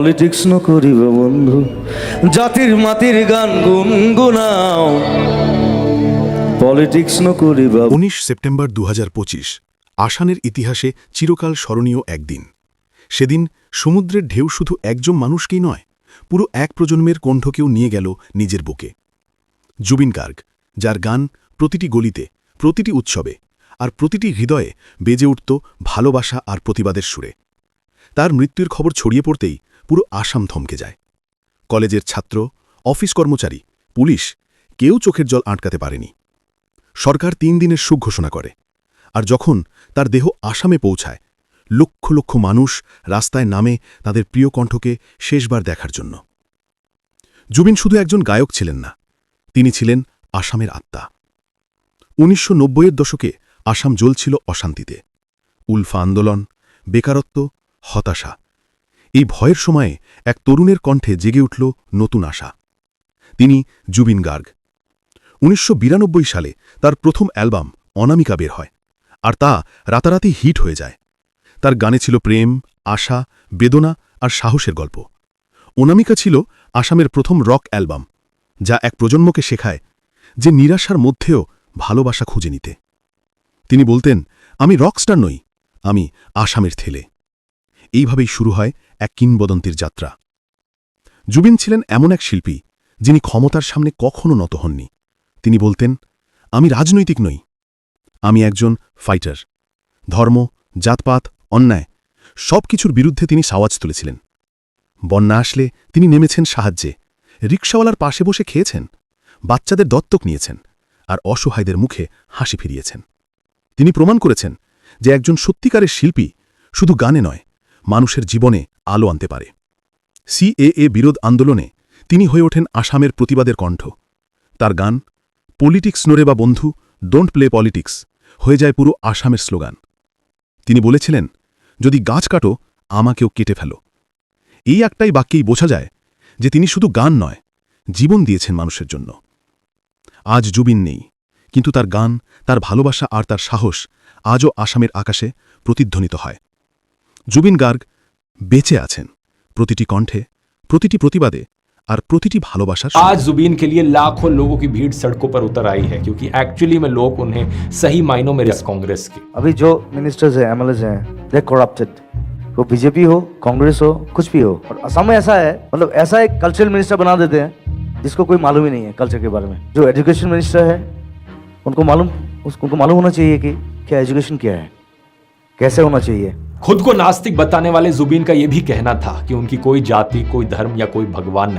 Politics ন করিব বন্ধু, জাতির মাটির গান গুনগুনাও। পলিটিক্স ন করিবা। 19 সেপ্টেম্বর 2025 আসানের ইতিহাসে চিরকাল স্মরণীয় একদিন। সেদিন সমুদ্রের ঢেউ শুধু একজন মানুষকেই নয়, পুরো এক প্রজন্মের কণ্ঠকেও নিয়ে গেল নিজের বুকে। জুবিন গার্গ, যার গান প্রতিটি গলিতে, প্রতিটি উৎসবে আর প্রতিটি হৃদয়ে বেজে উঠত ভালোবাসা আর প্রতিবাদের সুরে। তার মৃত্যুর খবর ছড়িয়ে পড়তেই পুরো আসাম থমকে যায়। কলেজের ছাত্র, অফিস কর্মচারী, পুলিশ, কেউ চোখের জল আটকাতে পারেনি। সরকার 3 দিনের শোক ঘোষণা করে, আর যখন তার দেহ আসামে পৌঁছায়, লক্ষ লক্ষ মানুষ রাস্তায় নামে তাদের প্রিয় কণ্ঠকে শেষবার দেখার জন্য। জুবিন শুধু একজন গায়ক ছিলেন না, তিনি ছিলেন আসামের আত্মা। 1990-এর দশকে আসাম জ্বলছিল অশান্তিতে। উলফা আন্দোলন, বেকারত্ব, হতাশা। এই ভয়ের সময়ে এক তরুণের কণ্ঠে জেগে উঠল নতুন আশা। তিনি জুবিন গার্গ। 1992 সালে তার প্রথম অ্যালবাম অনামিকা বের হয়, আর তা রাতারাতি হিট হয়ে যায়। তার গানে ছিল প্রেম, আশা, বেদনা আর সাহসের গল্প। অনামিকা ছিল আসামের প্রথম রক অ্যালবাম, যা এক প্রজন্মকে শেখায় যে নিরাশার মধ্যেও ভালোবাসা খুঁজে নিতে। তিনি বলতেন, আমি রকস্টার নই, আমি আসামের ছেলে। এইভাবেই শুরু হয় এক কিংবদন্তির যাত্রা। জুবিন ছিলেন এমন এক শিল্পী যিনি ক্ষমতার সামনে কখনো নত হননি। তিনি বলতেন, আমি রাজনৈতিক নই, আমি একজন ফাইটার। ধর্ম, জাতপাত, অন্যায় সব কিছুর বিরুদ্ধে তিনি আওয়াজ তুলেছিলেন। বন্যা আসলে তিনি নেমেছেন সাহায্যে, রিকশাওয়ালার পাশে বসে খেয়েছেন, বাচ্চাদের দত্তক নিয়েছেন, আর অসহায়দের মুখে হাসি ফিরিয়েছেন। তিনি প্রমাণ করেছেন যে একজন সত্যিকারের শিল্পী শুধু গানে নয়, মানুষের জীবনে আলো আনতে পারে। সিএএ বিরোধ আন্দোলনে তিনি হয়ে ওঠেন আসামের প্রতিবাদের কণ্ঠ। তার গান পলিটিক্স নোরে বা বন্ধু, ডোন্ট প্লে পলিটিক্স হয়ে যায় পুরো আসামের স্লোগান। তিনি বলেছিলেন, যদি গাছ কাটো, আমাকেও কেটে ফেলো। এই একটাই বাক্যেই বোঝা যায় যে তিনি শুধু গান নয়, জীবন দিয়েছেন মানুষের জন্য। আজ জুবিন নেই, কিন্তু তার গান, তার ভালোবাসা আর তার সাহস আজও আসামের আকাশে প্রতিধ্বনিত হয়। জুবিন গার্গ বেঁচে আছেন প্রতিটি কণ্ঠে, প্রতিটি প্রতিবাদে আর প্রতিটি ভালোবাসার। आज जुबीन के लिए लाखों लोगों की भीड़ सड़कों पर उतर आई है, क्योंकि एक्चुअली में लोग उन्हें सही मायनों में कांग्रेस के अभी जो मिनिस्टर्स हैं, एमएलएज हैं, दे करप्टेड। वो बीजेपी हो, कांग्रेस हो, कुछ भी हो। और असम में ऐसा है, मतलब ऐसा एक कल्चरल मिनिस्टर बना देते हैं जिसको कोई मालूम ही नहीं है कल्चर के बारे में। जो एजुकेशन मिनिस्टर है, उनको मालूम होना चाहिए कि क्या एजुकेशन क्या है, कैसे होना चाहिए। खुद को नास्तिक बताने वाले जुबीन का यह भी कहना था कि उनकी कोई जाति, कोई धर्म या कोई भगवान नहीं।